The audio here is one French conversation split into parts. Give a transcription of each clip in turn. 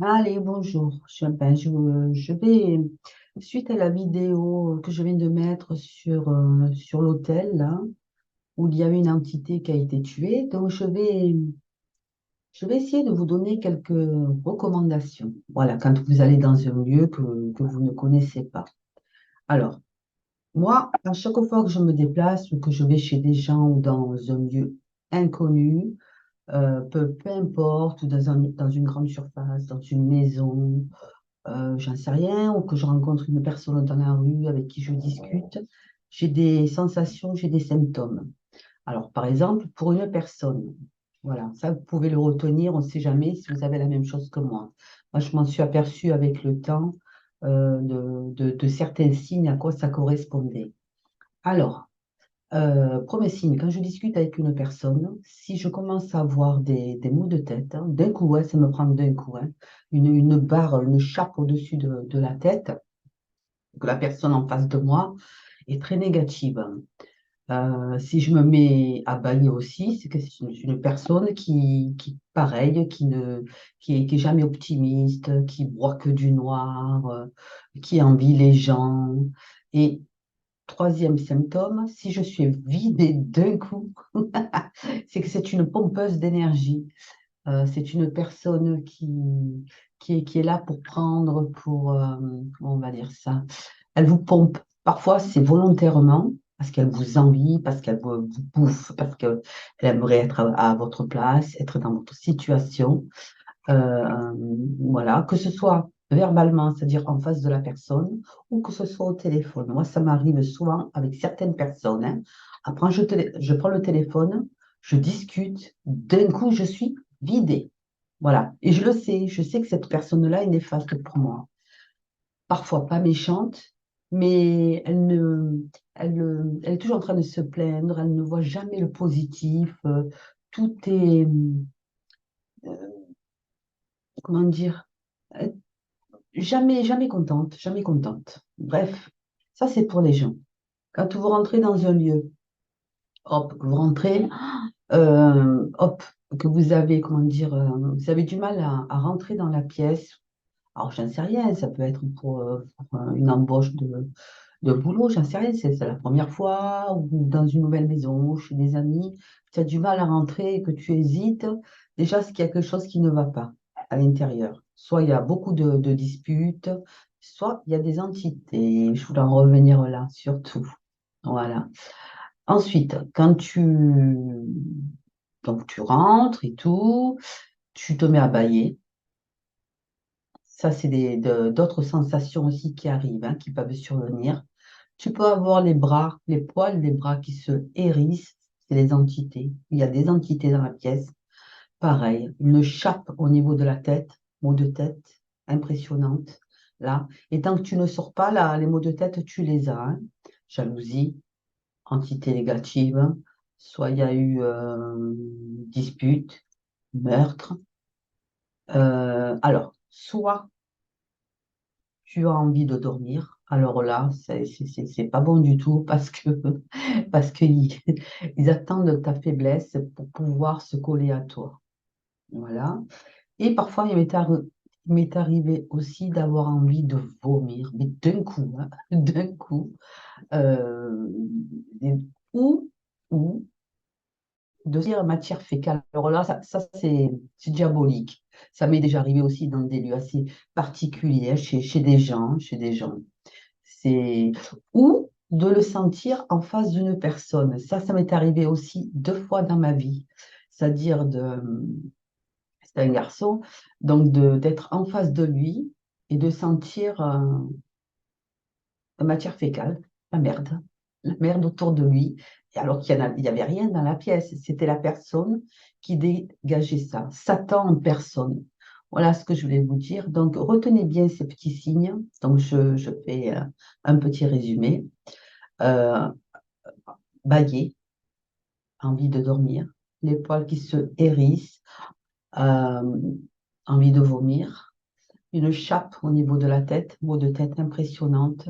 Allez, bonjour. Je vais, suite à la vidéo que je viens de mettre sur l'hôtel, là, où il y a une entité qui a été tuée, donc je vais essayer de vous donner quelques recommandations. Voilà, quand vous allez dans un lieu que vous ne connaissez pas. Alors, moi, à chaque fois que je me déplace ou que je vais chez des gens ou dans un lieu inconnu, peu importe, ou dans une grande surface, dans une maison, j'en sais rien, ou que je rencontre une personne dans la rue avec qui je discute, j'ai des sensations, j'ai des symptômes. Alors, par exemple, pour une personne, voilà, ça, vous pouvez le retenir, on ne sait jamais si vous avez la même chose que moi. Moi, je m'en suis aperçue avec le temps de certains signes, à quoi ça correspondait. Alors, premier signe, quand je discute avec une personne, si je commence à avoir des maux de tête, hein, d'un coup, ouais, ça me prend d'un coup, hein, une barre, une chape au-dessus de la tête, que la personne en face de moi est très négative. Si je me mets à bâiller aussi, c'est que c'est une personne pareil, qui est jamais optimiste, qui voit que du noir, qui envie les gens. Et troisième symptôme, si je suis vidée d'un coup, c'est que c'est une pompeuse d'énergie. C'est une personne qui est là pour prendre, comment on va dire ça, elle vous pompe. Parfois, c'est volontairement, parce qu'elle vous envie, parce qu'elle vous bouffe, parce qu'elle aimerait être à votre place, être dans votre situation. Euh, voilà, que ce soit verbalement, c'est-à-dire en face de la personne, ou que ce soit au téléphone. Moi, ça m'arrive souvent avec certaines personnes, hein. Après, je prends le téléphone, je discute, d'un coup, je suis vidée. Voilà. Et je sais que cette personne-là est néfaste pour moi. Parfois pas méchante, mais elle est toujours en train de se plaindre, elle ne voit jamais le positif. Tout est, comment dire, euh, jamais contente, jamais contente. Bref, ça c'est pour les gens. Quand vous rentrez dans un lieu, hop, que vous rentrez, hop, que vous avez, comment dire, vous avez du mal à rentrer dans la pièce. Alors, j'en sais rien, ça peut être pour une embauche de boulot, j'en sais rien, c'est la première fois, ou dans une nouvelle maison, chez des amis, tu as du mal à rentrer et que tu hésites, déjà, c'est qu'il y a quelque chose qui ne va pas à l'intérieur. Soit il y a beaucoup de disputes, soit il y a des entités. Je voulais en revenir là, surtout. Voilà. Ensuite, donc tu rentres et tout, tu te mets à bâiller. Ça, c'est d'autres sensations aussi qui arrivent, hein, qui peuvent survenir. Tu peux avoir les bras, les poils des bras qui se hérissent, c'est les entités. Il y a des entités dans la pièce. Pareil, une chape au niveau de la tête, maux de tête, impressionnante, là. Et tant que tu ne sors pas, là, les maux de tête, tu les as, hein. Jalousie, entité négative, soit il y a eu dispute, meurtre. Alors, soit tu as envie de dormir, alors là, c'est pas bon du tout parce que parce qu'ils ils attendent ta faiblesse pour pouvoir se coller à toi. Voilà. Et parfois, il m'est arrivé aussi d'avoir envie de vomir, mais d'un coup, hein, d'un coup, euh, ou, ou de dire matière fécale. Alors là, ça c'est diabolique. Ça m'est déjà arrivé aussi dans des lieux assez particuliers, chez des gens, chez des gens. C'est ou de le sentir en face d'une personne. Ça m'est arrivé aussi deux fois dans ma vie. C'est-à-dire c'est un garçon, donc d'être en face de lui et de sentir la matière fécale, la merde autour de lui, et alors il n'y avait rien dans la pièce. C'était la personne qui dégageait ça. Satan en personne. Voilà ce que je voulais vous dire. Donc, retenez bien ces petits signes. Donc, je fais un petit résumé. Euh, Bailler, envie de dormir, les poils qui se hérissent, euh, envie de vomir, une chape au niveau de la tête, maux de tête impressionnante,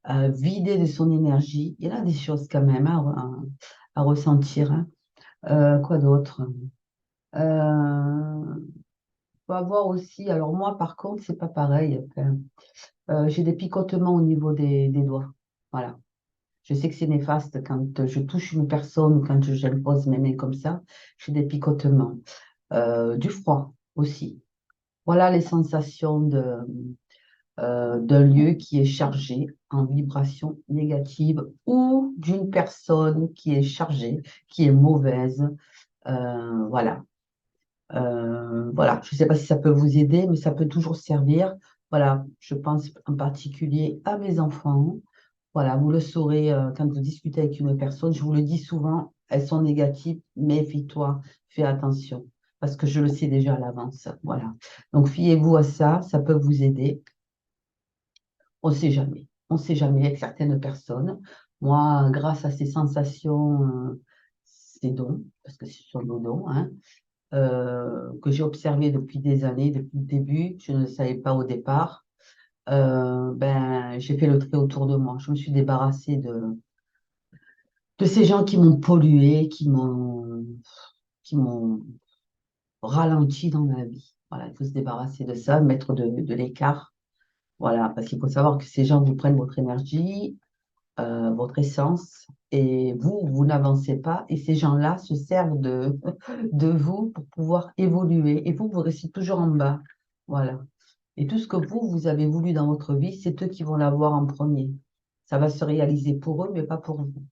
vidé de son énergie. Il y a des choses quand même à ressentir, hein. Quoi d'autre? Euh, faut avoir aussi, alors moi par contre, c'est pas pareil. Enfin, j'ai des picotements au niveau des doigts. Voilà. Je sais que c'est néfaste quand je touche une personne ou quand j'impose mes mains comme ça, j'ai des picotements. Du froid aussi. Voilà les sensations d'un lieu qui est chargé en vibration négative ou d'une personne qui est chargée, qui est mauvaise. Voilà. Voilà. Je ne sais pas si ça peut vous aider, mais ça peut toujours servir. Voilà. Je pense en particulier à mes enfants. Voilà. Vous le saurez quand vous discutez avec une personne. Je vous le dis souvent, elles sont négatives. Méfie-toi, fais attention. Parce que je le sais déjà à l'avance. Voilà. Donc, fiez-vous à ça. Ça peut vous aider. On ne sait jamais. On ne sait jamais avec certaines personnes. Moi, grâce à ces sensations, ces dons, parce que ce sont nos dons, hein, que j'ai observés depuis des années, depuis le début, je ne le savais pas au départ, ben, j'ai fait le tri autour de moi. Je me suis débarrassée de ces gens qui m'ont pollué, qui m'ont ralenti dans ma vie. Voilà, il faut se débarrasser de ça, mettre de l'écart. Voilà, parce qu'il faut savoir que ces gens vous prennent votre énergie, votre essence, et vous n'avancez pas, et ces gens-là se servent de vous pour pouvoir évoluer, et vous restez toujours en bas. Voilà. Et tout ce que vous avez voulu dans votre vie, c'est eux qui vont l'avoir en premier. Ça va se réaliser pour eux, mais pas pour vous.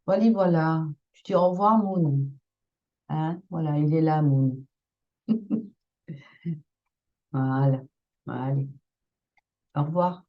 Voilà, voilà. Je te dis au revoir, Moon. Hein? Voilà, il est là, Moon. Voilà. Allez, au revoir.